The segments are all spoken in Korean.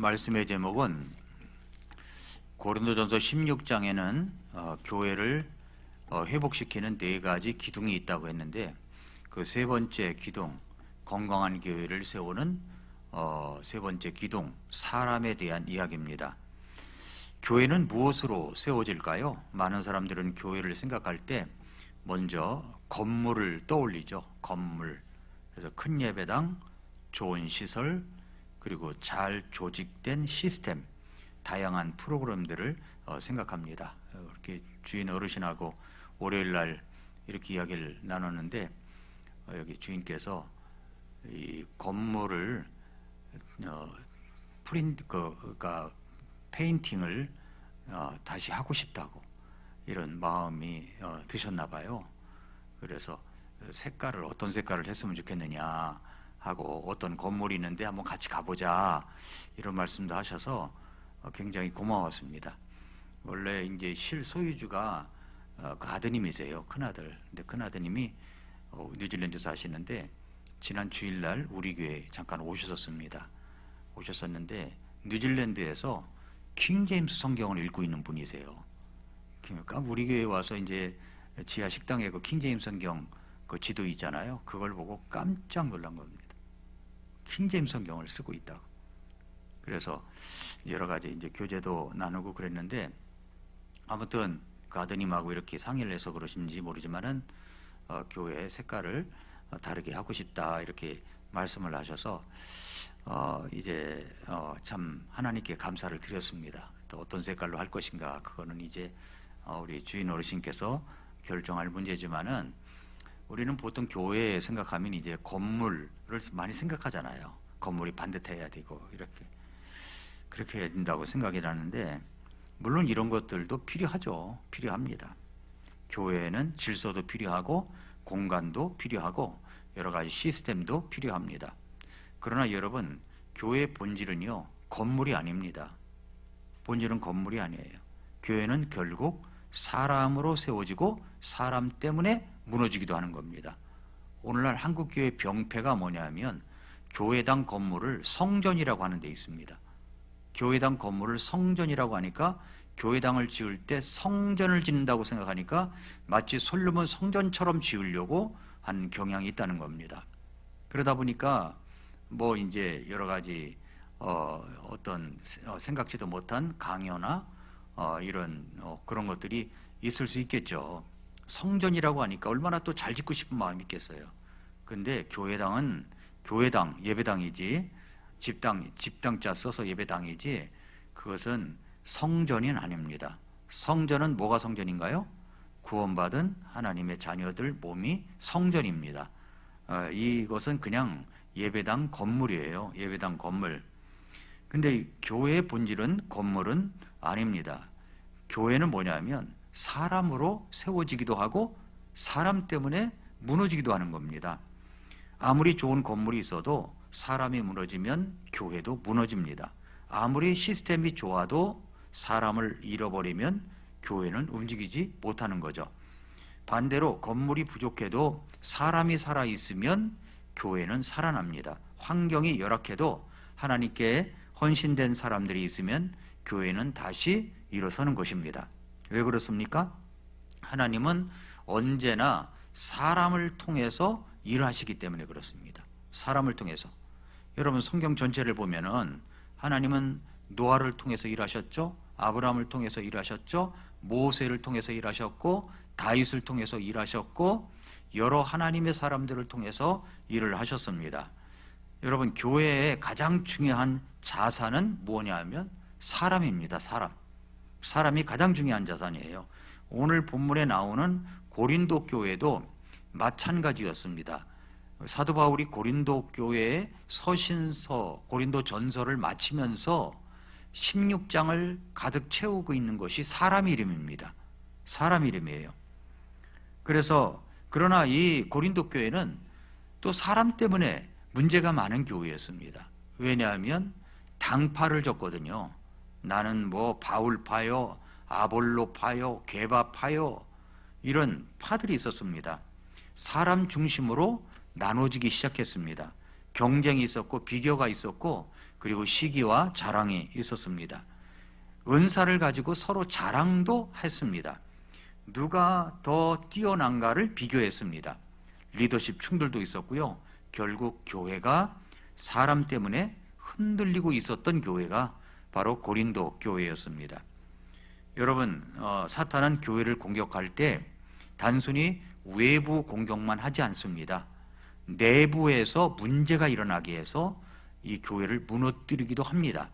말씀의 제목은 고린도전서 16장에는 교회를 회복시키는 네 가지 기둥이 있다고 했는데, 그 세 번째 기둥, 건강한 교회를 세우는 세 번째 기둥, 사람에 대한 이야기입니다. 교회는 무엇으로 세워질까요? 많은 사람들은 교회를 생각할 때 먼저 건물을 떠올리죠. 건물. 그래서 큰 예배당, 좋은 시설, 그리고 잘 조직된 시스템, 다양한 프로그램들을 생각합니다. 이렇게 주인 어르신하고 월요일 날 이렇게 이야기를 나눴는데, 여기 주인께서 이 건물을 그러니까 페인팅을 다시 하고 싶다고 이런 마음이 드셨나 봐요. 그래서 색깔을 어떤 색깔을 했으면 좋겠느냐 하고, 어떤 건물이 있는데 한번 같이 가보자 이런 말씀도 하셔서 굉장히 고마웠습니다. 원래 이제 실소유주가 그 아드님이세요. 큰아들. 근데 큰아드님이 뉴질랜드 사시는데 지난 주일날 우리 교회에 잠깐 오셨었는데 뉴질랜드에서 킹제임스 성경을 읽고 있는 분이세요. 그러니까 우리 교회에 와서 이제 지하 식당에 그 킹제임스 성경 그 지도 있잖아요. 그걸 보고 깜짝 놀란 겁니다. 킹제임스 성경을 쓰고 있다고. 그래서 여러 가지 이제 교제도 나누고 그랬는데, 아무튼 그 아드님하고 이렇게 상의를 해서 그러신지 모르지만은 교회 색깔을 다르게 하고 싶다 이렇게 말씀을 하셔서 이제 참 하나님께 감사를 드렸습니다. 또 어떤 색깔로 할 것인가, 그거는 이제 우리 주인 어르신께서 결정할 문제지만은, 우리는 보통 교회 생각하면 이제 건물을 많이 생각하잖아요. 건물이 반듯해야 되고 그렇게 해야 된다고 생각이 나는데, 물론 이런 것들도 필요합니다. 교회는 질서도 필요하고 공간도 필요하고 여러 가지 시스템도 필요합니다. 그러나 여러분, 교회의 본질은요, 건물이 아닙니다. 본질은 건물이 아니에요. 교회는 결국 사람으로 세워지고 사람 때문에 무너지기도 하는 겁니다. 오늘날 한국교회 병폐가 뭐냐면, 교회당 건물을 성전이라고 하는 데 있습니다. 교회당 건물을 성전이라고 하니까, 교회당을 지을 때 성전을 짓는다고 생각하니까 마치 솔로몬 성전처럼 지으려고 하는 경향이 있다는 겁니다. 그러다 보니까 뭐 이제 여러 가지 어떤 생각지도 못한 강요나 이런 그런 것들이 있을 수 있겠죠. 성전이라고 하니까 얼마나 또 잘 짓고 싶은 마음이 있겠어요. 근데 교회당은 예배당이지, 집당자 써서 예배당이지, 그것은 성전이 아닙니다. 성전은 뭐가 성전인가요? 구원받은 하나님의 자녀들 몸이 성전입니다. 이것은 그냥 예배당 건물이에요. 예배당 건물. 근데 교회의 본질은 건물은 아닙니다. 교회는 뭐냐면 사람으로 세워지기도 하고 사람 때문에 무너지기도 하는 겁니다. 아무리 좋은 건물이 있어도 사람이 무너지면 교회도 무너집니다. 아무리 시스템이 좋아도 사람을 잃어버리면 교회는 움직이지 못하는 거죠. 반대로 건물이 부족해도 사람이 살아있으면 교회는 살아납니다. 환경이 열악해도 하나님께 헌신된 사람들이 있으면 교회는 다시 일어서는 것입니다. 왜 그렇습니까? 하나님은 언제나 사람을 통해서 일하시기 때문에 그렇습니다. 사람을 통해서. 여러분, 성경 전체를 보면은 하나님은 노아를 통해서 일하셨죠. 아브라함을 통해서 일하셨죠. 모세를 통해서 일하셨고, 다윗을 통해서 일하셨고, 여러 하나님의 사람들을 통해서 일을 하셨습니다. 여러분, 교회의 가장 중요한 자산은 뭐냐면 사람입니다. 사람이 가장 중요한 자산이에요. 오늘 본문에 나오는 고린도 교회도 마찬가지였습니다. 사도 바울이 고린도 교회의 서신서, 고린도 전서를 마치면서 16장을 가득 채우고 있는 것이 사람 이름입니다. 사람 이름이에요. 그러나 이 고린도 교회는 또 사람 때문에 문제가 많은 교회였습니다. 왜냐하면 당파를 졌거든요. 나는 뭐 바울파요, 아볼로파요, 게바파요, 이런 파들이 있었습니다. 사람 중심으로 나눠지기 시작했습니다. 경쟁이 있었고 비교가 있었고, 그리고 시기와 자랑이 있었습니다. 은사를 가지고 서로 자랑도 했습니다. 누가 더 뛰어난가를 비교했습니다. 리더십 충돌도 있었고요. 결국 교회가 사람 때문에 흔들리고 있었던 교회가 바로 고린도 교회였습니다. 여러분, 사탄은 교회를 공격할 때 단순히 외부 공격만 하지 않습니다. 내부에서 문제가 일어나게 해서 이 교회를 무너뜨리기도 합니다.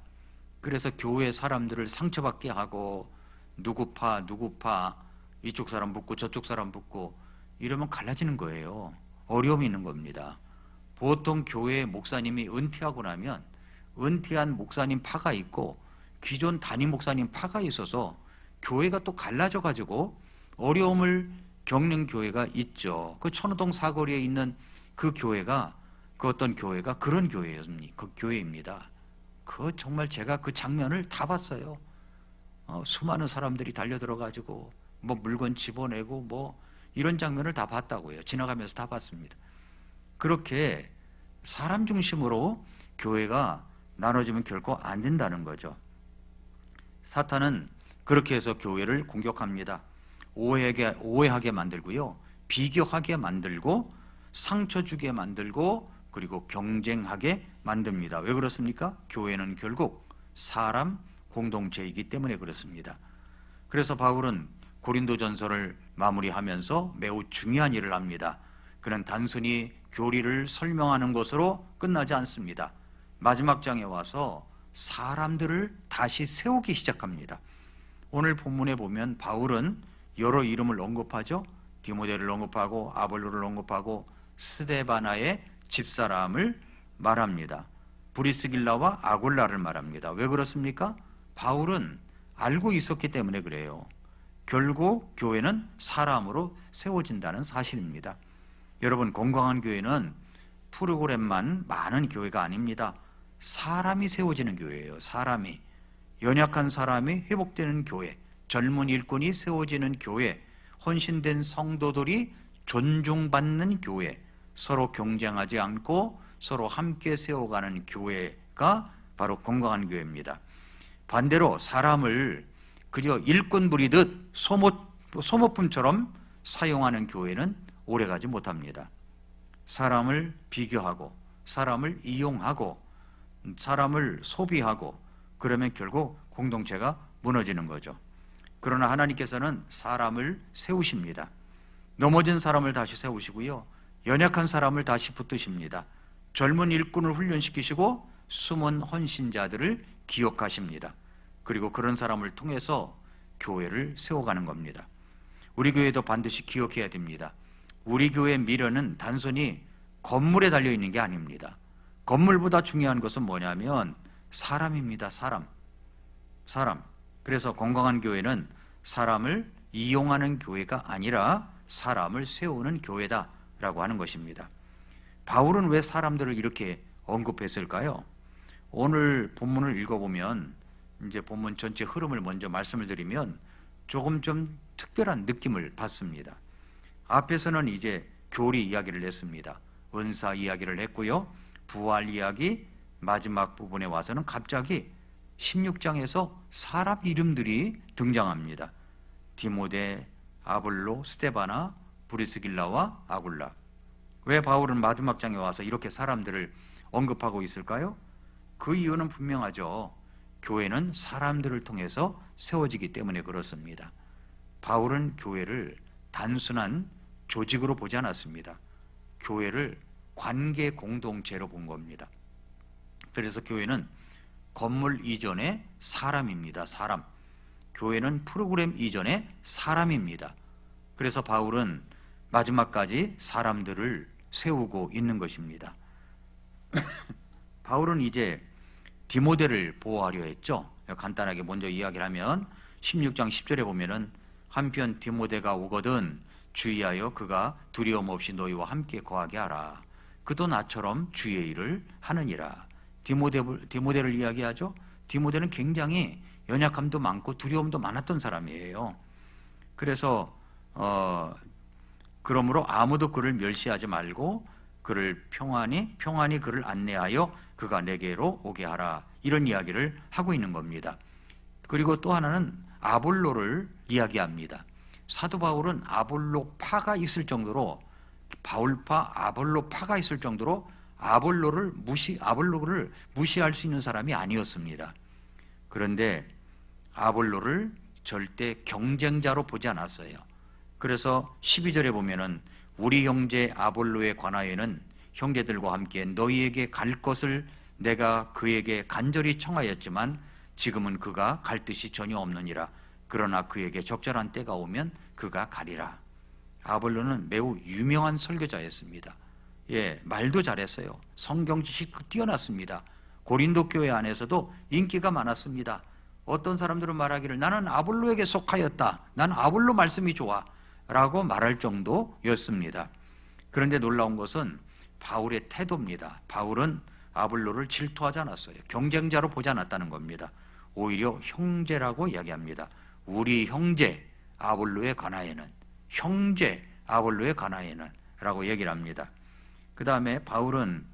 그래서 교회 사람들을 상처받게 하고 누구 파 이쪽 사람 붙고 저쪽 사람 붙고 이러면 갈라지는 거예요. 어려움이 있는 겁니다. 보통 교회 목사님이 은퇴하고 나면 은퇴한 목사님 파가 있고 기존 담임 목사님 파가 있어서 교회가 또 갈라져 가지고 어려움을 겪는 교회가 있죠. 그 천호동 사거리에 있는 그 교회가 그 어떤 교회가 그런 교회였습니다. 그 교회입니다. 그 정말 제가 그 장면을 다 봤어요. 수많은 사람들이 달려들어 가지고 뭐 물건 집어내고 뭐 이런 장면을 다 봤다고요. 지나가면서 다 봤습니다. 그렇게 사람 중심으로 교회가 나눠지면 결코 안 된다는 거죠. 사탄은 그렇게 해서 교회를 공격합니다. 오해하게 만들고요. 비교하게 만들고 상처 주게 만들고 그리고 경쟁하게 만듭니다. 왜 그렇습니까? 교회는 결국 사람 공동체이기 때문에 그렇습니다. 그래서 바울은 고린도전서를 마무리하면서 매우 중요한 일을 합니다. 그는 단순히 교리를 설명하는 것으로 끝나지 않습니다. 마지막 장에 와서 사람들을 다시 세우기 시작합니다. 오늘 본문에 보면 바울은 여러 이름을 언급하죠. 디모데를 언급하고 아볼로를 언급하고 스데바나의 집사람을 말합니다. 브리스길라와 아굴라를 말합니다. 왜 그렇습니까? 바울은 알고 있었기 때문에 그래요. 결국 교회는 사람으로 세워진다는 사실입니다. 여러분, 건강한 교회는 프로그램만 많은 교회가 아닙니다. 사람이 세워지는 교회예요. 사람이. 연약한 사람이 회복되는 교회, 젊은 일꾼이 세워지는 교회, 헌신된 성도들이 존중받는 교회, 서로 경쟁하지 않고 서로 함께 세워가는 교회가 바로 건강한 교회입니다. 반대로 사람을 그저 일꾼 부리듯 소모품처럼 사용하는 교회는 오래가지 못합니다. 사람을 비교하고 사람을 이용하고 사람을 소비하고 그러면 결국 공동체가 무너지는 거죠. 그러나 하나님께서는 사람을 세우십니다. 넘어진 사람을 다시 세우시고요. 연약한 사람을 다시 붙드십니다. 젊은 일꾼을 훈련시키시고 숨은 헌신자들을 기억하십니다. 그리고 그런 사람을 통해서 교회를 세워가는 겁니다. 우리 교회도 반드시 기억해야 됩니다. 우리 교회의 미래는 단순히 건물에 달려있는 게 아닙니다. 건물보다 중요한 것은 뭐냐면 사람입니다. 사람. 그래서 건강한 교회는 사람을 이용하는 교회가 아니라 사람을 세우는 교회다라고 하는 것입니다. 바울은 왜 사람들을 이렇게 언급했을까요? 오늘 본문을 읽어보면 이제 본문 전체 흐름을 먼저 말씀을 드리면 조금 좀 특별한 느낌을 받습니다. 앞에서는 이제 교리 이야기를 했습니다. 은사 이야기를 했고요. 부활 이야기, 마지막 부분에 와서는 갑자기 16장에서 사람 이름들이 등장합니다. 디모데, 아볼로, 스데바나, 브리스길라와 아굴라. 왜 바울은 마지막 장에 와서 이렇게 사람들을 언급하고 있을까요? 그 이유는 분명하죠. 교회는 사람들을 통해서 세워지기 때문에 그렇습니다. 바울은 교회를 단순한 조직으로 보지 않았습니다. 교회를 관계 공동체로 본 겁니다. 그래서 교회는 건물 이전의 사람입니다. 사람. 교회는 프로그램 이전의 사람입니다. 그래서 바울은 마지막까지 사람들을 세우고 있는 것입니다. 바울은 이제 디모데를 보호하려 했죠. 간단하게 먼저 이야기를 하면 16장 10절에 보면은 한편 디모데가 오거든 주의하여 그가 두려움 없이 너희와 함께 거하게 하라. 그도 나처럼 주의 일을 하느니라. 디모데를 이야기하죠. 디모데는 굉장히 연약함도 많고 두려움도 많았던 사람이에요. 그래서 그러므로 아무도 그를 멸시하지 말고 그를 평안히 그를 안내하여 그가 내게로 오게 하라. 이런 이야기를 하고 있는 겁니다. 그리고 또 하나는 아볼로를 이야기합니다. 사도 바울은 아볼로파가 있을 정도로, 바울파, 아볼로파가 있을 정도로 아볼로를 무시할 수 있는 사람이 아니었습니다. 그런데 아볼로를 절대 경쟁자로 보지 않았어요. 그래서 12절에 보면은 우리 형제 아볼로에 관하여는 형제들과 함께 너희에게 갈 것을 내가 그에게 간절히 청하였지만 지금은 그가 갈 뜻이 전혀 없느니라. 그러나 그에게 적절한 때가 오면 그가 가리라. 아볼로는 매우 유명한 설교자였습니다. 말도 잘했어요. 성경 지식도 뛰어났습니다. 고린도 교회 안에서도 인기가 많았습니다. 어떤 사람들은 말하기를 나는 아볼로에게 속하였다. 난 아볼로 말씀이 좋아. 라고 말할 정도였습니다. 그런데 놀라운 것은 바울의 태도입니다. 바울은 아볼로를 질투하지 않았어요. 경쟁자로 보지 않았다는 겁니다. 오히려 형제라고 이야기합니다. 우리 형제 아볼로에 관하여는, 형제 아볼로에 관하여는 라고 얘기를 합니다. 그 다음에 바울은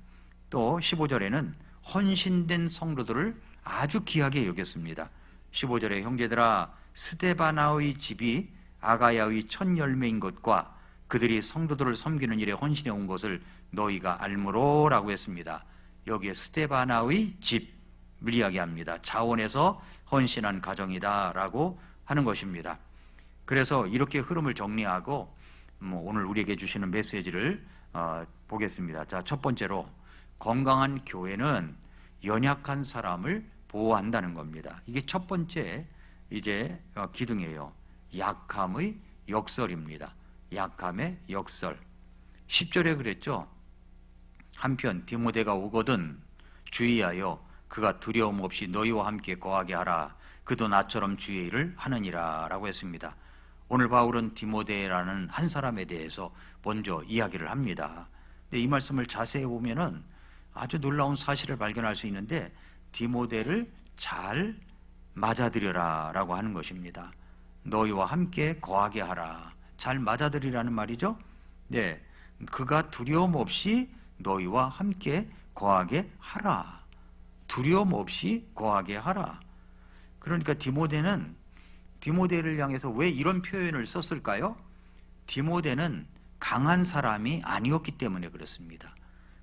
또 15절에는 헌신된 성도들을 아주 귀하게 여겼습니다. 15절에 형제들아 스데바나의 집이 아가야의 첫 열매인 것과 그들이 성도들을 섬기는 일에 헌신해 온 것을 너희가 알므로라고 했습니다. 여기에 스데바나의 집을 이야기합니다. 자원에서 헌신한 가정이다라고 하는 것입니다. 그래서 이렇게 흐름을 정리하고 오늘 우리에게 주시는 메시지를 보겠습니다. 자, 첫 번째로 건강한 교회는 연약한 사람을 보호한다는 겁니다. 이게 첫 번째 이제 기둥이에요. 약함의 역설입니다. 약함의 역설. 10절에 그랬죠. 한편 디모데가 오거든 주의하여 그가 두려움 없이 너희와 함께 거하게 하라. 그도 나처럼 주의 일을 하느니라 라고 했습니다. 오늘 바울은 디모데라는 한 사람에 대해서 먼저 이야기를 합니다. 근데 이 말씀을 자세히 보면은 아주 놀라운 사실을 발견할 수 있는데 디모데를 잘 맞아들여라 라고 하는 것입니다. 너희와 함께 거하게 하라. 잘 맞아들이라는 말이죠. 네, 그가 두려움 없이 너희와 함께 거하게 하라. 두려움 없이 거하게 하라. 그러니까 디모데를 향해서 왜 이런 표현을 썼을까요? 디모데는 강한 사람이 아니었기 때문에 그렇습니다.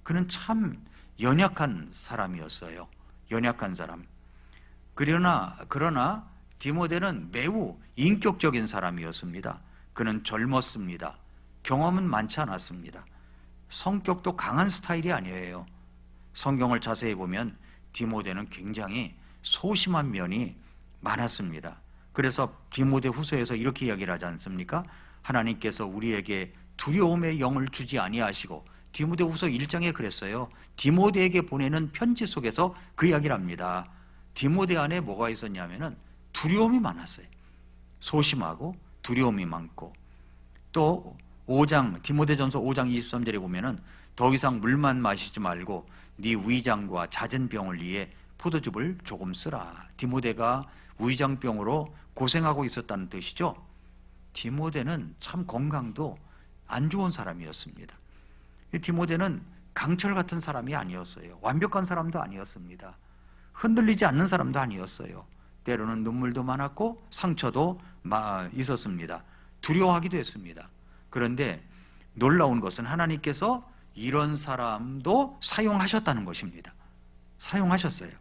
그는 참 연약한 사람이었어요. 연약한 사람. 그러나 디모데는 매우 인격적인 사람이었습니다. 그는 젊었습니다. 경험은 많지 않았습니다. 성격도 강한 스타일이 아니에요. 성경을 자세히 보면 디모데는 굉장히 소심한 면이 많았습니다. 그래서 디모데 후서에서 이렇게 이야기를 하지 않습니까? 하나님께서 우리에게 두려움의 영을 주지 아니하시고, 디모데 후서 1장에 그랬어요. 디모데에게 보내는 편지 속에서 그 이야기를 합니다. 디모데 안에 뭐가 있었냐면은 두려움이 많았어요. 소심하고 두려움이 많고, 또 5장 디모데전서 5장 23절에 보면은 더 이상 물만 마시지 말고 네 위장과 잦은 병을 위해 포도즙을 조금 쓰라. 디모데가 위장병으로 고생하고 있었다는 뜻이죠. 디모데는 참 건강도 안 좋은 사람이었습니다. 디모데는 강철 같은 사람이 아니었어요. 완벽한 사람도 아니었습니다. 흔들리지 않는 사람도 아니었어요. 때로는 눈물도 많았고 상처도 있었습니다. 두려워하기도 했습니다. 그런데 놀라운 것은 하나님께서 이런 사람도 사용하셨다는 것입니다. 사용하셨어요.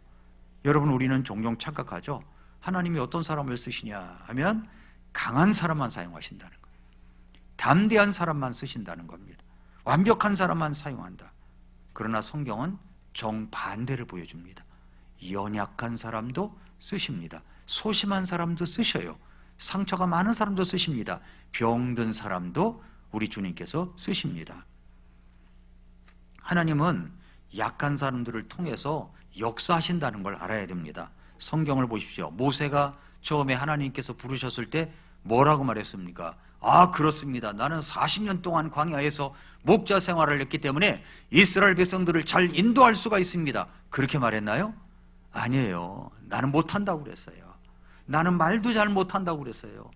여러분, 우리는 종종 착각하죠. 하나님이 어떤 사람을 쓰시냐 하면 강한 사람만 사용하신다는 거예요. 담대한 사람만 쓰신다는 겁니다. 완벽한 사람만 사용한다. 그러나 성경은 정반대를 보여줍니다. 연약한 사람도 쓰십니다. 소심한 사람도 쓰셔요. 상처가 많은 사람도 쓰십니다. 병든 사람도 우리 주님께서 쓰십니다. 하나님은 약한 사람들을 통해서 역사하신다는 걸 알아야 됩니다. 성경을 보십시오. 모세가 처음에 하나님께서 부르셨을 때 뭐라고 말했습니까? 아, 그렇습니다. 나는 40년 동안 광야에서 목자 생활을 했기 때문에 이스라엘 백성들을 잘 인도할 수가 있습니다. 그렇게 말했나요? 아니에요. 나는 못한다고 그랬어요. 나는 말도 잘 못한다고 그랬어요.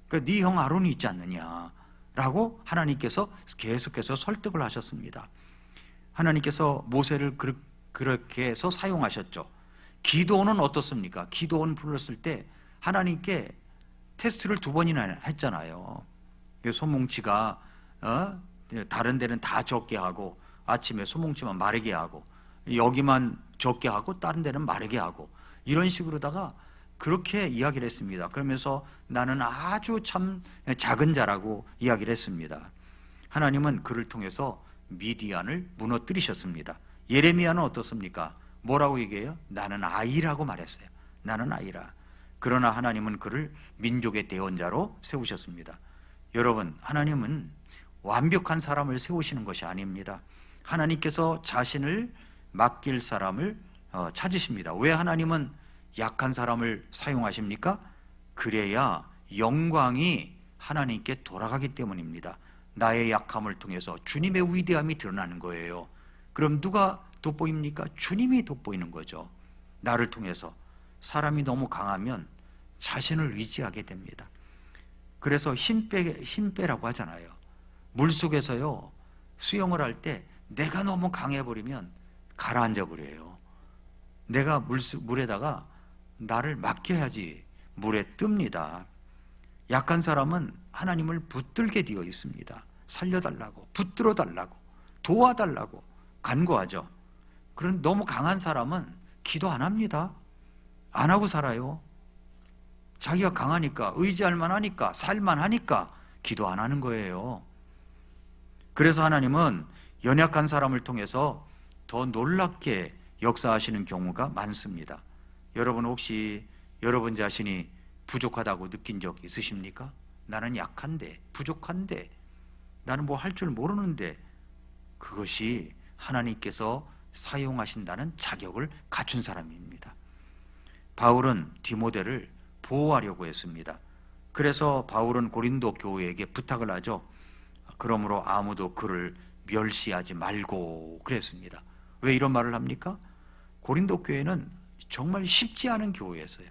그러니까 네 형 아론이 있지 않느냐 라고 하나님께서 계속해서 설득을 하셨습니다. 하나님께서 모세를 그렇게 해서 사용하셨죠. 기도원은 어떻습니까? 기도원 불렀을 때 하나님께 테스트를 2번이나 했잖아요. 소뭉치가 다른 데는 다 적게 하고 아침에 소뭉치만 마르게 하고 여기만 적게 하고 다른 데는 마르게 하고 이런 식으로다가 그렇게 이야기를 했습니다. 그러면서 나는 아주 참 작은 자라고 이야기를 했습니다. 하나님은 그를 통해서 미디안을 무너뜨리셨습니다. 예레미야는 어떻습니까? 뭐라고 얘기해요? 나는 아이라고 말했어요. 나는 아이라. 그러나 하나님은 그를 민족의 대원자로 세우셨습니다. 여러분, 하나님은 완벽한 사람을 세우시는 것이 아닙니다. 하나님께서 자신을 맡길 사람을 찾으십니다. 왜 하나님은 약한 사람을 사용하십니까? 그래야 영광이 하나님께 돌아가기 때문입니다. 나의 약함을 통해서 주님의 위대함이 드러나는 거예요. 그럼 누가 돋보입니까? 주님이 돋보이는 거죠. 나를 통해서. 사람이 너무 강하면 자신을 의지하게 됩니다. 그래서 힘 빼라고 하잖아요. 물속에서요, 수영을 할 때 내가 너무 강해버리면 가라앉아 버려요. 내가 물에다가 나를 맡겨야지 물에 뜹니다. 약한 사람은 하나님을 붙들게 되어 있습니다. 살려달라고, 붙들어 달라고, 도와달라고 간구하죠. 그런 너무 강한 사람은 기도 안 합니다. 안 하고 살아요. 자기가 강하니까, 의지할 만하니까, 살만하니까 기도 안 하는 거예요. 그래서 하나님은 연약한 사람을 통해서 더 놀랍게 역사하시는 경우가 많습니다. 여러분 혹시 여러분 자신이 부족하다고 느낀 적 있으십니까? 나는 약한데, 부족한데, 나는 뭐 할 줄 모르는데, 그것이 하나님께서 사용하신다는 자격을 갖춘 사람입니다. 바울은 디모데를 보호하려고 했습니다. 그래서 바울은 고린도 교회에게 부탁을 하죠. 그러므로 아무도 그를 멸시하지 말고 그랬습니다. 왜 이런 말을 합니까? 고린도 교회는 정말 쉽지 않은 교회였어요.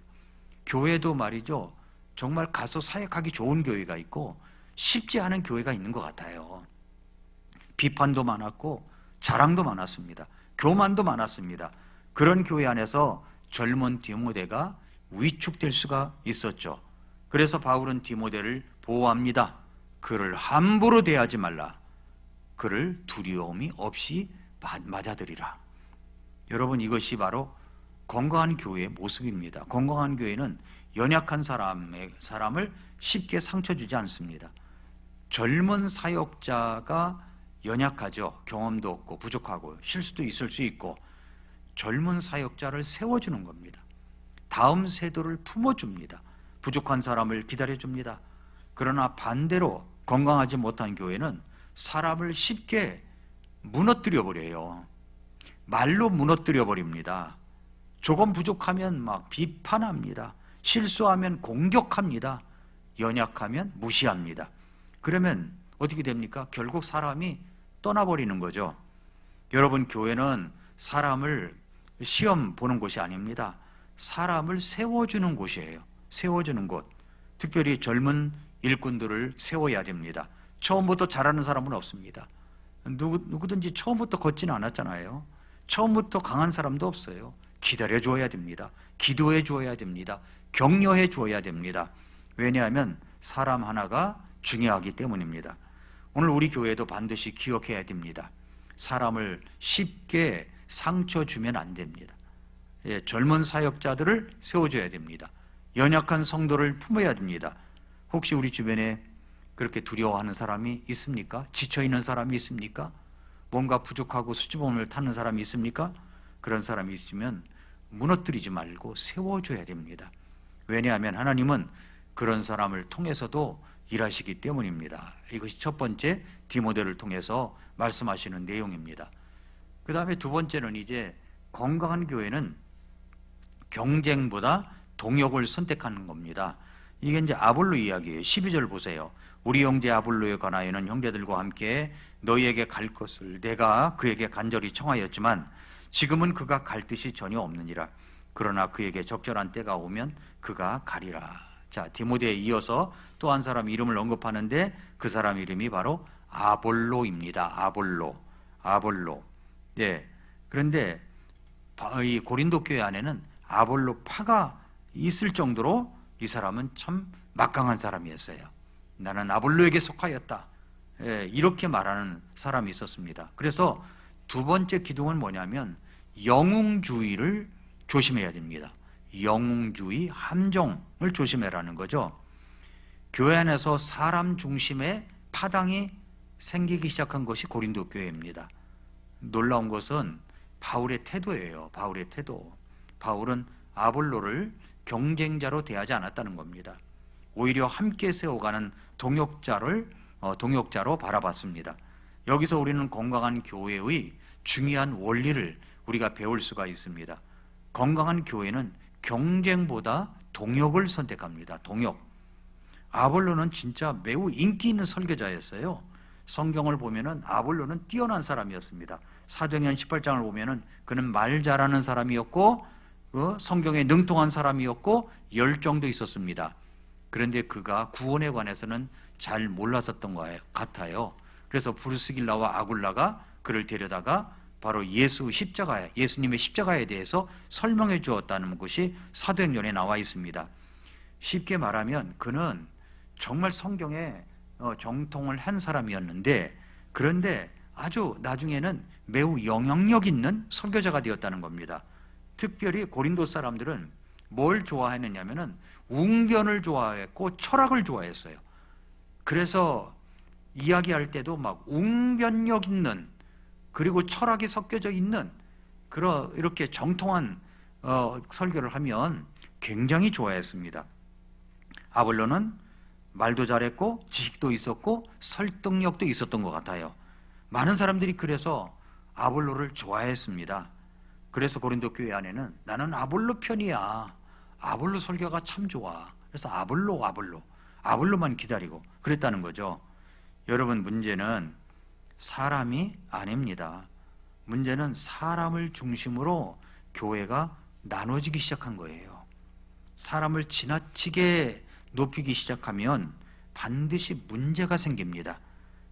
교회도 말이죠, 정말 가서 사역하기 좋은 교회가 있고 쉽지 않은 교회가 있는 것 같아요. 비판도 많았고 자랑도 많았습니다. 교만도 많았습니다. 그런 교회 안에서 젊은 디모데가 위축될 수가 있었죠. 그래서 바울은 디모데를 보호합니다. 그를 함부로 대하지 말라. 그를 두려움이 없이 맞아들이라. 여러분, 이것이 바로 건강한 교회의 모습입니다. 건강한 교회는 연약한 사람을 쉽게 상처 주지 않습니다. 젊은 사역자가 연약하죠. 경험도 없고 부족하고 실수도 있을 수 있고, 젊은 사역자를 세워주는 겁니다. 다음 세도를 품어줍니다. 부족한 사람을 기다려줍니다. 그러나 반대로 건강하지 못한 교회는 사람을 쉽게 무너뜨려 버려요. 말로 무너뜨려 버립니다. 조금 부족하면 막 비판합니다. 실수하면 공격합니다. 연약하면 무시합니다. 그러면 어떻게 됩니까? 결국 사람이 떠나버리는 거죠. 여러분, 교회는 사람을 시험 보는 곳이 아닙니다. 사람을 세워주는 곳이에요. 세워주는 곳. 특별히 젊은 일꾼들을 세워야 됩니다. 처음부터 잘하는 사람은 없습니다. 누구든지 처음부터 걷지는 않았잖아요. 처음부터 강한 사람도 없어요. 기다려 줘야 됩니다. 기도해 줘야 됩니다. 격려해 줘야 됩니다. 왜냐하면 사람 하나가 중요하기 때문입니다. 오늘 우리 교회도 반드시 기억해야 됩니다. 사람을 쉽게 상처 주면 안 됩니다. 젊은 사역자들을 세워줘야 됩니다. 연약한 성도를 품어야 됩니다. 혹시 우리 주변에 그렇게 두려워하는 사람이 있습니까? 지쳐있는 사람이 있습니까? 뭔가 부족하고 수줍음을 타는 사람이 있습니까? 그런 사람이 있으면 무너뜨리지 말고 세워줘야 됩니다. 왜냐하면 하나님은 그런 사람을 통해서도 일하시기 때문입니다. 이것이 첫 번째 디모데를 통해서 말씀하시는 내용입니다. 그 다음에 두 번째는 이제 건강한 교회는 경쟁보다 동역을 선택하는 겁니다. 이게 이제 아볼로 이야기예요. 12절 보세요. 우리 형제 아볼로에 관하여는 형제들과 함께 너희에게 갈 것을 내가 그에게 간절히 청하였지만 지금은 그가 갈 뜻이 전혀 없느니라. 그러나 그에게 적절한 때가 오면 그가 가리라. 자, 디모데에 이어서 또 한 사람 이름을 언급하는데 그 사람 이름이 바로 아볼로입니다. 아볼로. 네. 그런데 이 고린도 교회 안에는 아볼로파가 있을 정도로 이 사람은 참 막강한 사람이었어요. 나는 아볼로에게 속하였다. 이렇게 말하는 사람이 있었습니다. 그래서 두 번째 기둥은 뭐냐면 영웅주의를 조심해야 됩니다. 영웅주의, 함정을 조심해라는 거죠. 교회 안에서 사람 중심의 파당이 생기기 시작한 것이 고린도 교회입니다. 놀라운 것은 바울의 태도예요. 바울의 태도. 바울은 아볼로를 경쟁자로 대하지 않았다는 겁니다. 오히려 함께 세워가는 동역자로 바라봤습니다. 여기서 우리는 건강한 교회의 중요한 원리를 우리가 배울 수가 있습니다. 건강한 교회는 경쟁보다 동역을 선택합니다. 동역. 아볼로는 진짜 매우 인기 있는 설교자였어요. 성경을 보면은 아볼로는 뛰어난 사람이었습니다. 사도행전 18장을 보면은 그는 말 잘하는 사람이었고 성경에 능통한 사람이었고 열정도 있었습니다. 그런데 그가 구원에 관해서는 잘 몰랐었던 것 같아요. 그래서 브루스길라와 아굴라가 그를 데려다가 바로 예수님의 십자가에 대해서 설명해 주었다는 것이 사도행전에 나와 있습니다. 쉽게 말하면 그는 정말 성경에 정통을 한 사람이었는데, 그런데 아주 나중에는 매우 영향력 있는 설교자가 되었다는 겁니다. 특별히 고린도 사람들은 뭘 좋아했느냐면은 웅변을 좋아했고 철학을 좋아했어요. 그래서 이야기할 때도 막 웅변력 있는, 그리고 철학이 섞여져 있는 이렇게 정통한 설교를 하면 굉장히 좋아했습니다. 아볼로는 말도 잘했고 지식도 있었고 설득력도 있었던 것 같아요. 많은 사람들이 그래서 아볼로를 좋아했습니다. 그래서 고린도 교회 안에는 나는 아볼로 편이야. 아볼로 설교가 참 좋아. 그래서 아볼로만 기다리고 그랬다는 거죠. 여러분, 문제는 사람이 아닙니다. 문제는 사람을 중심으로 교회가 나눠지기 시작한 거예요. 사람을 지나치게 높이기 시작하면 반드시 문제가 생깁니다.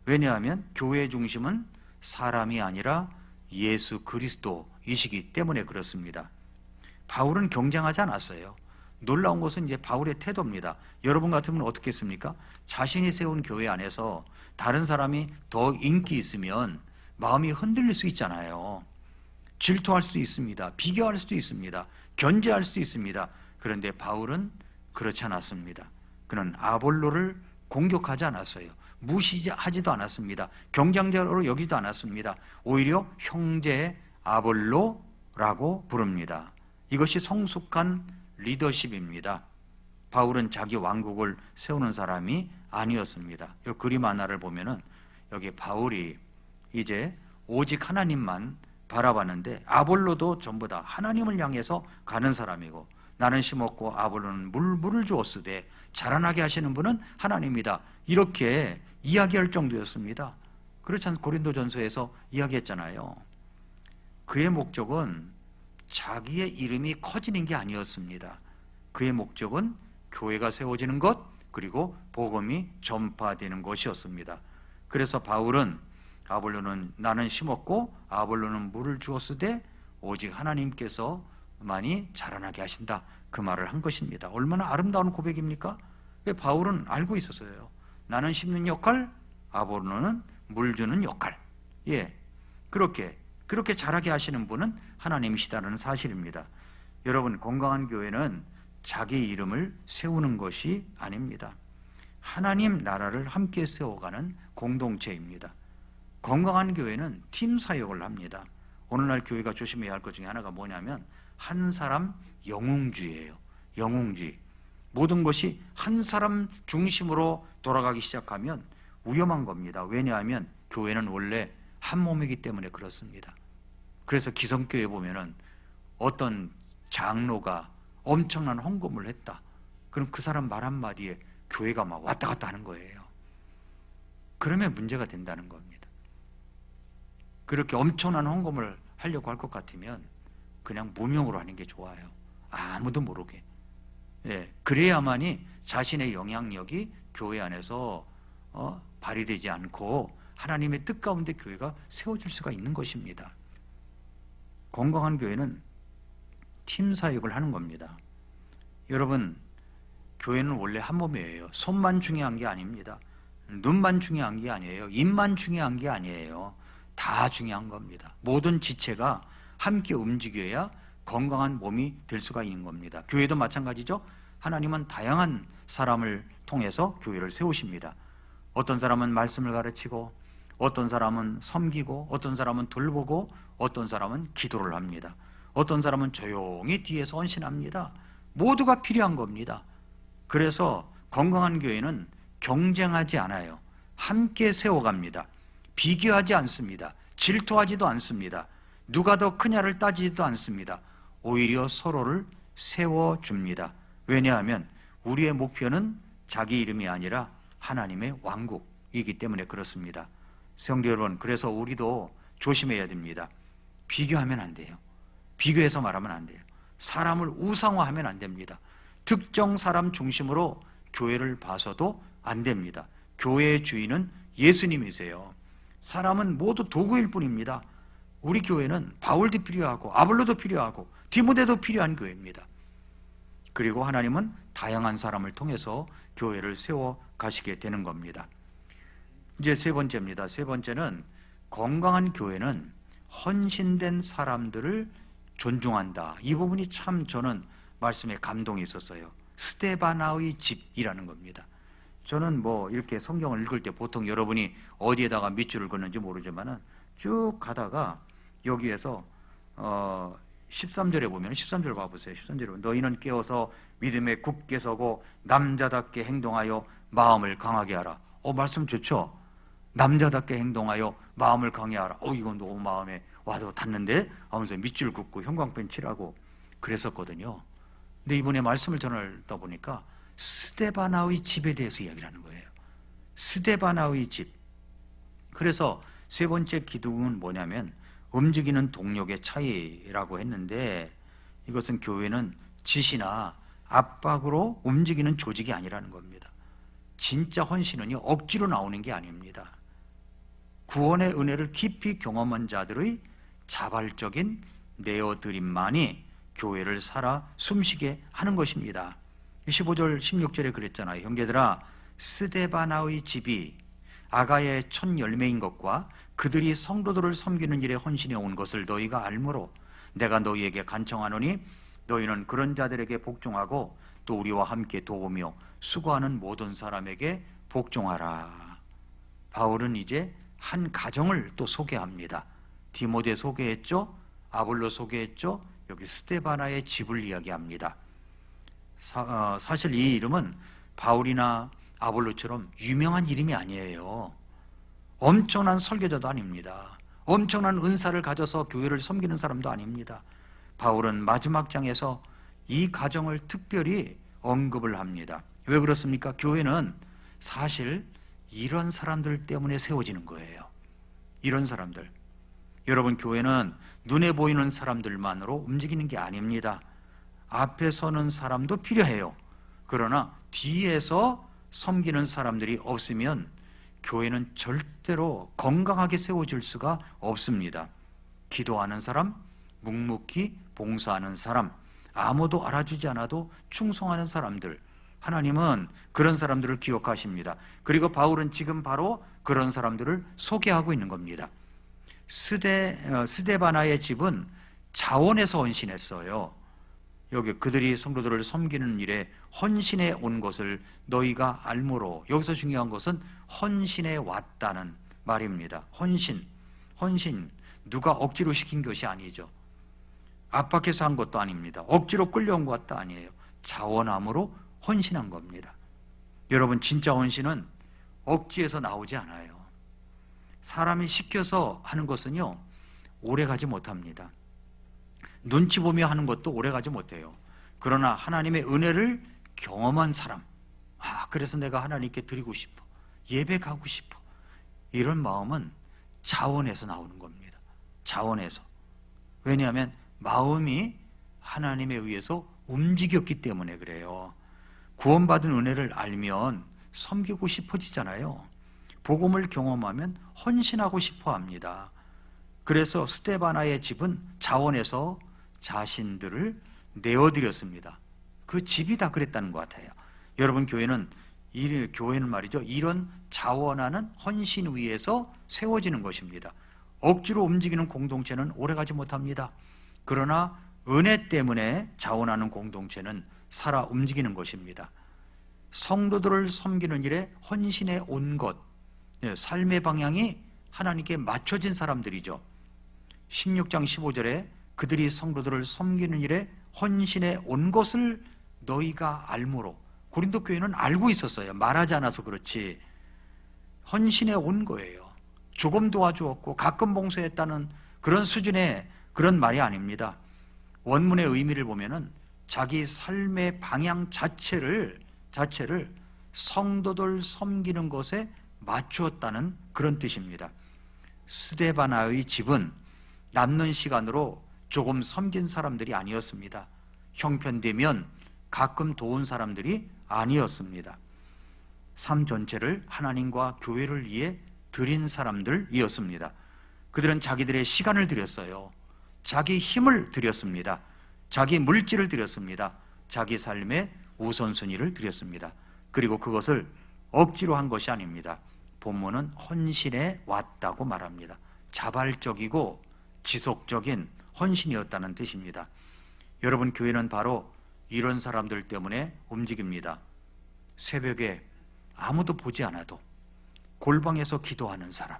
왜냐하면 교회의 중심은 사람이 아니라 예수 그리스도이시기 때문에 그렇습니다. 바울은 경쟁하지 않았어요. 놀라운 것은 이제 바울의 태도입니다. 여러분 같으면 어떻게 했습니까? 자신이 세운 교회 안에서 다른 사람이 더 인기 있으면 마음이 흔들릴 수 있잖아요. 질투할 수도 있습니다. 비교할 수도 있습니다. 견제할 수도 있습니다. 그런데 바울은 그렇지 않았습니다. 그는 아볼로를 공격하지 않았어요. 무시하지도 않았습니다. 경쟁자로 여기지도 않았습니다. 오히려 형제 아볼로라고 부릅니다. 이것이 성숙한 리더십입니다. 바울은 자기 왕국을 세우는 사람이 아니었습니다. 이 그림 하나를 보면은 여기 바울이 이제 오직 하나님만 바라봤는데, 아볼로도 전부 다 하나님을 향해서 가는 사람이고, 나는 심었고 아볼로는 물을 주었으되 자라나게 하시는 분은 하나님이다, 이렇게 이야기할 정도였습니다. 그렇지 않습니까? 고린도전서에서 이야기했잖아요. 그의 목적은 자기의 이름이 커지는 게 아니었습니다. 그의 목적은 교회가 세워지는 것, 그리고 복음이 전파되는 것이었습니다. 그래서 바울은 나는 심었고 아볼로는 물을 주었으되 오직 하나님께서만이 자라나게 하신다, 그 말을 한 것입니다. 얼마나 아름다운 고백입니까? 바울은 알고 있었어요. 나는 심는 역할, 아볼로는 물 주는 역할. 그렇게 자라게 하시는 분은 하나님이시다는 사실입니다. 여러분, 건강한 교회는 자기 이름을 세우는 것이 아닙니다. 하나님 나라를 함께 세워가는 공동체입니다. 건강한 교회는 팀 사역을 합니다. 오늘날 교회가 조심해야 할 것 중에 하나가 뭐냐면 한 사람 영웅주의예요. 영웅주의. 모든 것이 한 사람 중심으로 돌아가기 시작하면 위험한 겁니다. 왜냐하면 교회는 원래 한 몸이기 때문에 그렇습니다. 그래서 기성교회 보면은 어떤 장로가 엄청난 헌금을 했다. 그럼 그 사람 말 한마디에 교회가 막 왔다 갔다 하는 거예요. 그러면 문제가 된다는 겁니다. 그렇게 엄청난 헌금을 하려고 할 것 같으면 그냥 무명으로 하는 게 좋아요. 아무도 모르게. 그래야만이 자신의 영향력이 교회 안에서 발휘되지 않고 하나님의 뜻 가운데 교회가 세워질 수가 있는 것입니다. 건강한 교회는 팀 사역을 하는 겁니다. 여러분, 교회는 원래 한 몸이에요. 손만 중요한 게 아닙니다. 눈만 중요한 게 아니에요. 입만 중요한 게 아니에요. 다 중요한 겁니다. 모든 지체가 함께 움직여야 건강한 몸이 될 수가 있는 겁니다. 교회도 마찬가지죠. 하나님은 다양한 사람을 통해서 교회를 세우십니다. 어떤 사람은 말씀을 가르치고, 어떤 사람은 섬기고, 어떤 사람은 돌보고, 어떤 사람은 기도를 합니다. 어떤 사람은 조용히 뒤에서 헌신합니다. 모두가 필요한 겁니다. 그래서 건강한 교회는 경쟁하지 않아요. 함께 세워갑니다. 비교하지 않습니다. 질투하지도 않습니다. 누가 더 크냐를 따지지도 않습니다. 오히려 서로를 세워줍니다. 왜냐하면 우리의 목표는 자기 이름이 아니라 하나님의 왕국이기 때문에 그렇습니다. 성도 여러분, 그래서 우리도 조심해야 됩니다. 비교하면 안 돼요. 비교해서 말하면 안 돼요. 사람을 우상화하면 안 됩니다. 특정 사람 중심으로 교회를 봐서도 안 됩니다. 교회의 주인은 예수님이세요. 사람은 모두 도구일 뿐입니다. 우리 교회는 바울도 필요하고 아볼로도 필요하고 디모데도 필요한 교회입니다. 그리고 하나님은 다양한 사람을 통해서 교회를 세워 가시게 되는 겁니다. 이제 세 번째입니다. 세 번째는 건강한 교회는 헌신된 사람들을 존중한다. 이 부분이 참 저는 말씀에 감동이 있었어요. 스데바나의 집이라는 겁니다. 저는 뭐 이렇게 성경을 읽을 때 보통 여러분이 어디에다가 밑줄을 긋는지 모르지만은 쭉 가다가 여기에서 13절에 보면 13절 봐보세요. 13절에 보면 너희는 깨어서 믿음에 굳게 서고 남자답게 행동하여 마음을 강하게 하라. 말씀 좋죠? 남자답게 행동하여 마음을 강해하라. 이건 너무 마음에 와도 닿는데 하면서 밑줄 긋고 형광펜 칠하고 그랬었거든요. 근데 이번에 말씀을 전하다 보니까 스데바나의 집에 대해서 이야기를 하는 거예요. 스데바나의 집. 그래서 세 번째 기둥은 뭐냐면 움직이는 동력의 차이라고 했는데, 이것은 교회는 지시나 압박으로 움직이는 조직이 아니라는 겁니다. 진짜 헌신은요, 억지로 나오는 게 아닙니다. 구원의 은혜를 깊이 경험한 자들의 자발적인 내어드림만이 교회를 살아 숨쉬게 하는 것입니다. 15절 16절에 그랬잖아요. 형제들아, 스데바나의 집이 아가야의 첫 열매인 것과 그들이 성도들을 섬기는 일에 헌신해 온 것을 너희가 알므로 내가 너희에게 간청하노니 너희는 그런 자들에게 복종하고 또 우리와 함께 도우며 수고하는 모든 사람에게 복종하라. 바울은 이제 한 가정을 또 소개합니다. 디모데 소개했죠? 아볼로 소개했죠? 여기 스데바나의 집을 이야기합니다. 사실 이 이름은 바울이나 아볼로처럼 유명한 이름이 아니에요. 엄청난 설교자도 아닙니다. 엄청난 은사를 가져서 교회를 섬기는 사람도 아닙니다. 바울은 마지막 장에서 이 가정을 특별히 언급을 합니다. 왜 그렇습니까? 교회는 사실 이런 사람들 때문에 세워지는 거예요. 이런 사람들. 여러분, 교회는 눈에 보이는 사람들만으로 움직이는 게 아닙니다. 앞에 서는 사람도 필요해요. 그러나 뒤에서 섬기는 사람들이 없으면 교회는 절대로 건강하게 세워질 수가 없습니다. 기도하는 사람, 묵묵히 봉사하는 사람, 아무도 알아주지 않아도 충성하는 사람들, 하나님은 그런 사람들을 기억하십니다. 그리고 바울은 지금 바로 그런 사람들을 소개하고 있는 겁니다. 스데바나의 집은 자원에서 헌신했어요. 여기 그들이 성도들을 섬기는 일에 헌신해 온 것을 너희가 알므로, 여기서 중요한 것은 헌신해 왔다는 말입니다. 헌신 누가 억지로 시킨 것이 아니죠. 압박해서 한 것도 아닙니다. 억지로 끌려온 것도 아니에요. 자원함으로 헌신한 겁니다. 여러분, 진짜 헌신은 억지에서 나오지 않아요. 사람이 시켜서 하는 것은요, 오래가지 못합니다. 눈치 보며 하는 것도 오래가지 못해요. 그러나 하나님의 은혜를 경험한 사람, 그래서 내가 하나님께 드리고 싶어, 예배 가고 싶어, 이런 마음은 자원에서 나오는 겁니다. 자원에서. 왜냐하면 마음이 하나님에 의해서 움직였기 때문에 그래요. 구원받은 은혜를 알면 섬기고 싶어지잖아요. 복음을 경험하면 헌신하고 싶어 합니다. 그래서 스데바나의 집은 자원에서 자신들을 내어드렸습니다. 그 집이 다 그랬다는 것 같아요. 여러분, 교회는 말이죠, 이런 자원하는 헌신 위에서 세워지는 것입니다. 억지로 움직이는 공동체는 오래가지 못합니다. 그러나 은혜 때문에 자원하는 공동체는 살아 움직이는 것입니다. 성도들을 섬기는 일에 헌신해 온 것, 삶의 방향이 하나님께 맞춰진 사람들이죠. 16장 15절에 그들이 성도들을 섬기는 일에 헌신해 온 것을 너희가 알므로, 고린도 교회는 알고 있었어요. 말하지 않아서 그렇지 헌신해 온 거예요. 조금 도와주었고 가끔 봉사했다는 그런 수준의 그런 말이 아닙니다. 원문의 의미를 보면은 자기 삶의 방향 자체를 성도들 섬기는 것에 맞추었다는 그런 뜻입니다. 스데바나의 집은 남는 시간으로 조금 섬긴 사람들이 아니었습니다. 형편되면 가끔 도운 사람들이 아니었습니다. 삶 전체를 하나님과 교회를 위해 드린 사람들이었습니다. 그들은 자기들의 시간을 드렸어요. 자기 힘을 드렸습니다. 자기 물질을 드렸습니다. 자기 삶의 우선순위를 드렸습니다. 그리고 그것을 억지로 한 것이 아닙니다. 본문은 헌신해 왔다고 말합니다. 자발적이고 지속적인 헌신이었다는 뜻입니다. 여러분, 교회는 바로 이런 사람들 때문에 움직입니다. 새벽에 아무도 보지 않아도 골방에서 기도하는 사람,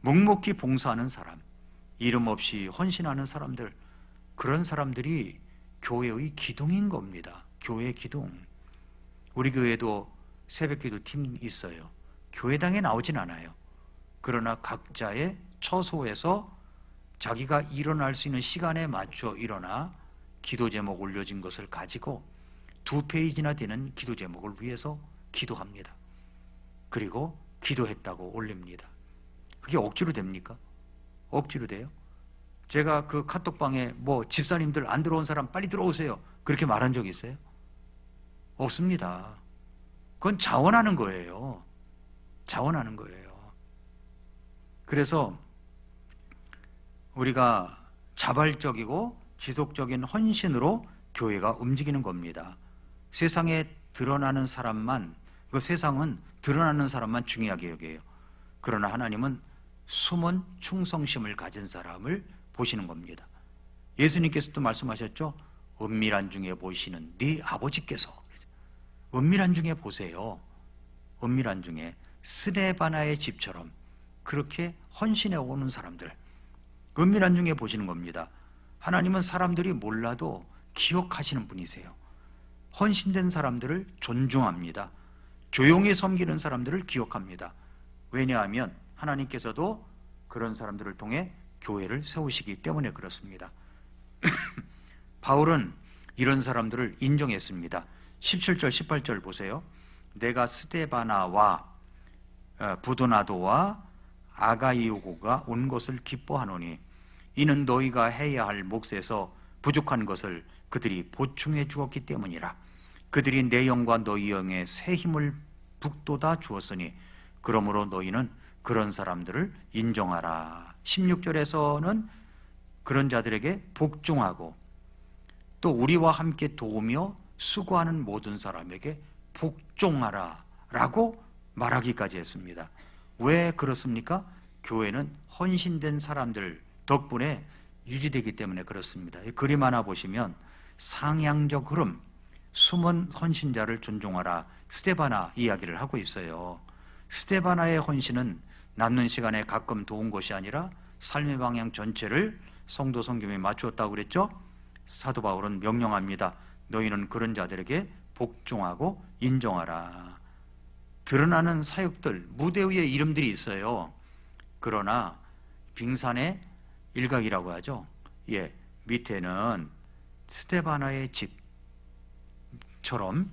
묵묵히 봉사하는 사람, 이름 없이 헌신하는 사람들, 그런 사람들이 교회의 기둥인 겁니다. 교회의 기둥. 우리 교회도 새벽기도 팀 있어요. 교회당에 나오진 않아요. 그러나 각자의 처소에서 자기가 일어날 수 있는 시간에 맞춰 일어나 기도 제목 올려진 것을 가지고 2페이지나 되는 기도 제목을 위해서 기도합니다. 그리고 기도했다고 올립니다. 그게 억지로 됩니까? 억지로 돼요? 제가 그 카톡방에 집사님들 안 들어온 사람 빨리 들어오세요, 그렇게 말한 적 있어요? 없습니다. 그건 자원하는 거예요. 자원하는 거예요. 그래서 우리가 자발적이고 지속적인 헌신으로 교회가 움직이는 겁니다. 세상에 드러나는 사람만, 그 세상은 드러나는 사람만 중요하게 여겨요. 그러나 하나님은 숨은 충성심을 가진 사람을 보시는 겁니다. 예수님께서도 말씀하셨죠. 은밀한 중에 보시는 네 아버지께서. 은밀한 중에 보세요. 은밀한 중에 스데바나의 집처럼 그렇게 헌신해 오는 사람들, 은밀한 중에 보시는 겁니다. 하나님은 사람들이 몰라도 기억하시는 분이세요. 헌신된 사람들을 존중합니다. 조용히 섬기는 사람들을 기억합니다. 왜냐하면 하나님께서도 그런 사람들을 통해 교회를 세우시기 때문에 그렇습니다. 바울은 이런 사람들을 인정했습니다. 17절 18절 보세요. 내가 스데바나와 부도나도와 아가이오고가 온 것을 기뻐하노니 이는 너희가 해야 할 몫에서 부족한 것을 그들이 보충해 주었기 때문이라. 그들이 내 영과 너희 영에 새 힘을 북돋아 주었으니 그러므로 너희는 그런 사람들을 인정하라. 16절에서는 그런 자들에게 복종하고 또 우리와 함께 도우며 수고하는 모든 사람에게 복종하라 라고 말하기까지 했습니다. 왜 그렇습니까? 교회는 헌신된 사람들 덕분에 유지되기 때문에 그렇습니다. 그림 하나 보시면 상향적 흐름, 숨은 헌신자를 존중하라, 스데바나 이야기를 하고 있어요. 스데바나의 헌신은 남는 시간에 가끔 도운 것이 아니라 삶의 방향 전체를 성도 성김에 맞추었다고 그랬죠. 사도 바울은 명령합니다. 너희는 그런 자들에게 복종하고 인정하라. 드러나는 사역들, 무대 위에 이름들이 있어요. 그러나 빙산의 일각이라고 하죠. 밑에는 스데바나의 집처럼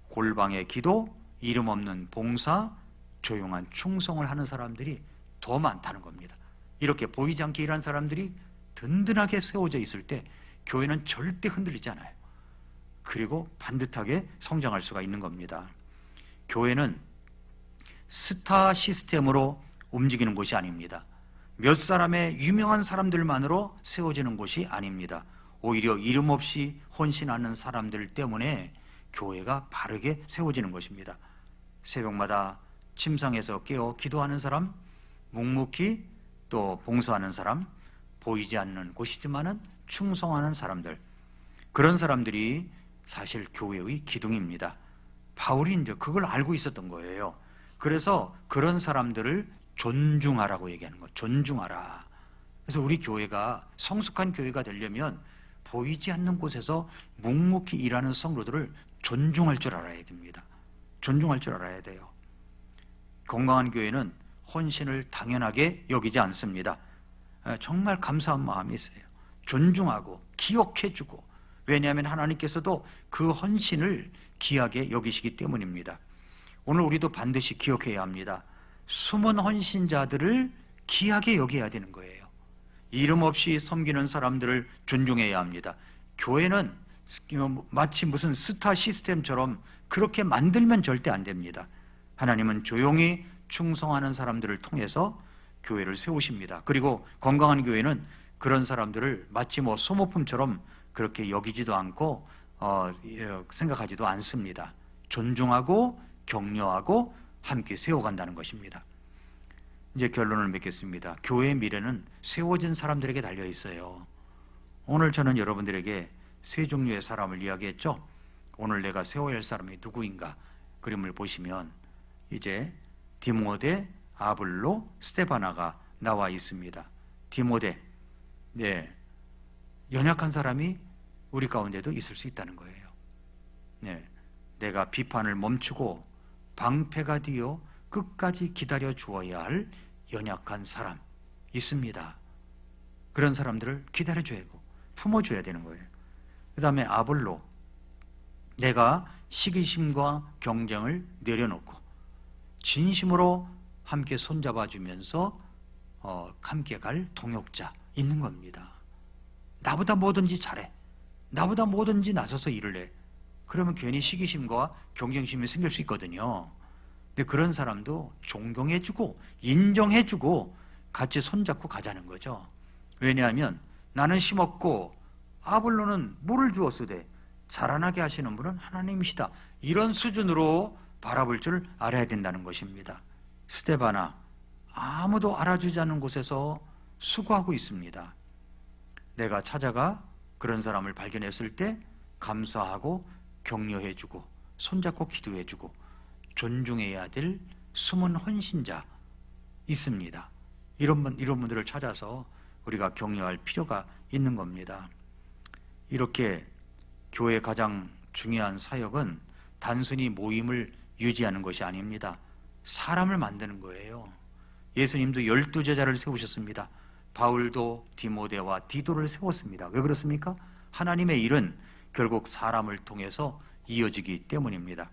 골방의 기도, 이름 없는 봉사, 조용한 충성을 하는 사람들이 더 많다는 겁니다. 이렇게 보이지 않게 일하는 사람들이 든든하게 세워져 있을 때 교회는 절대 흔들리지 않아요. 그리고 반듯하게 성장할 수가 있는 겁니다. 교회는 스타 시스템으로 움직이는 곳이 아닙니다. 몇 사람의 유명한 사람들만으로 세워지는 곳이 아닙니다. 오히려 이름 없이 헌신하는 사람들 때문에 교회가 바르게 세워지는 것입니다. 새벽마다 침상에서 깨어 기도하는 사람, 묵묵히 또 봉사하는 사람, 보이지 않는 곳이지만은 충성하는 사람들, 그런 사람들이 사실 교회의 기둥입니다. 바울이 이제 그걸 알고 있었던 거예요. 그래서 그런 사람들을 존중하라고 얘기하는 거예요. 존중하라. 그래서 우리 교회가 성숙한 교회가 되려면 보이지 않는 곳에서 묵묵히 일하는 성도들을 존중할 줄 알아야 됩니다. 존중할 줄 알아야 돼요. 건강한 교회는 헌신을 당연하게 여기지 않습니다. 정말 감사한 마음이 있어요. 존중하고 기억해주고, 왜냐하면 하나님께서도 그 헌신을 귀하게 여기시기 때문입니다. 오늘 우리도 반드시 기억해야 합니다. 숨은 헌신자들을 귀하게 여겨야 되는 거예요. 이름 없이 섬기는 사람들을 존중해야 합니다. 교회는 마치 무슨 스타 시스템처럼 그렇게 만들면 절대 안 됩니다. 하나님은 조용히 충성하는 사람들을 통해서 교회를 세우십니다. 그리고 건강한 교회는 그런 사람들을 마치 소모품처럼 그렇게 여기지도 않고 생각하지도 않습니다. 존중하고 격려하고 함께 세워간다는 것입니다. 이제 결론을 맺겠습니다. 교회의 미래는 세워진 사람들에게 달려 있어요. 오늘 저는 여러분들에게 세 종류의 사람을 이야기했죠. 오늘 내가 세워야 할 사람이 누구인가 그림을 보시면 이제 디모데, 아블로, 스데바나가 나와 있습니다. 디모데, 연약한 사람이 우리 가운데도 있을 수 있다는 거예요. 내가 비판을 멈추고 방패가 되어 끝까지 기다려 주어야 할 연약한 사람 있습니다. 그런 사람들을 기다려줘야 하고 품어줘야 되는 거예요. 그 다음에 아볼로, 내가 시기심과 경쟁을 내려놓고 진심으로 함께 손잡아주면서 함께 갈 동역자 있는 겁니다. 나보다 뭐든지 잘해, 나보다 뭐든지 나서서 일을 해. 그러면 괜히 시기심과 경쟁심이 생길 수 있거든요. 근데 그런 사람도 존경해주고 인정해주고 같이 손잡고 가자는 거죠. 왜냐하면 나는 심었고 아볼로는 물을 주었으되 자라나게 하시는 분은 하나님이시다. 이런 수준으로 바라볼 줄 알아야 된다는 것입니다. 스데바나, 아무도 알아주지 않는 곳에서 수고하고 있습니다. 내가 찾아가 그런 사람을 발견했을 때 감사하고 격려해주고 손잡고 기도해주고 존중해야 될 숨은 헌신자 있습니다. 이런 분들을 찾아서 우리가 격려할 필요가 있는 겁니다. 이렇게 교회의 가장 중요한 사역은 단순히 모임을 유지하는 것이 아닙니다. 사람을 만드는 거예요. 예수님도 12제자를 세우셨습니다. 바울도 디모데와 디도를 세웠습니다. 왜 그렇습니까? 하나님의 일은 결국 사람을 통해서 이어지기 때문입니다.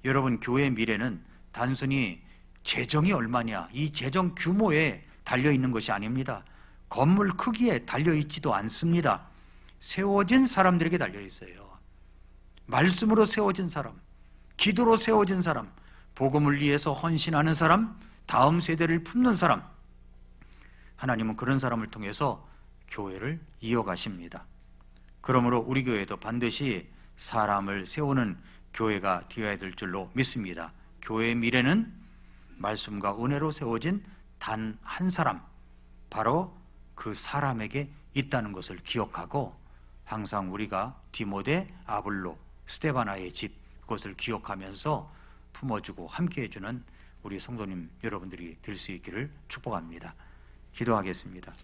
여러분, 교회의 미래는 단순히 재정이 얼마냐, 이 재정 규모에 달려있는 것이 아닙니다. 건물 크기에 달려있지도 않습니다. 세워진 사람들에게 달려있어요. 말씀으로 세워진 사람, 기도로 세워진 사람, 복음을 위해서 헌신하는 사람, 다음 세대를 품는 사람, 하나님은 그런 사람을 통해서 교회를 이어가십니다. 그러므로 우리 교회도 반드시 사람을 세우는 교회가 되어야 될 줄로 믿습니다. 교회의 미래는 말씀과 은혜로 세워진 단 한 사람, 바로 그 사람에게 있다는 것을 기억하고 항상 우리가 디모데, 아블로, 스데바나의 집, 그것을 기억하면서 품어주고 함께해주는 우리 성도님 여러분들이 될 수 있기를 축복합니다. 기도하겠습니다.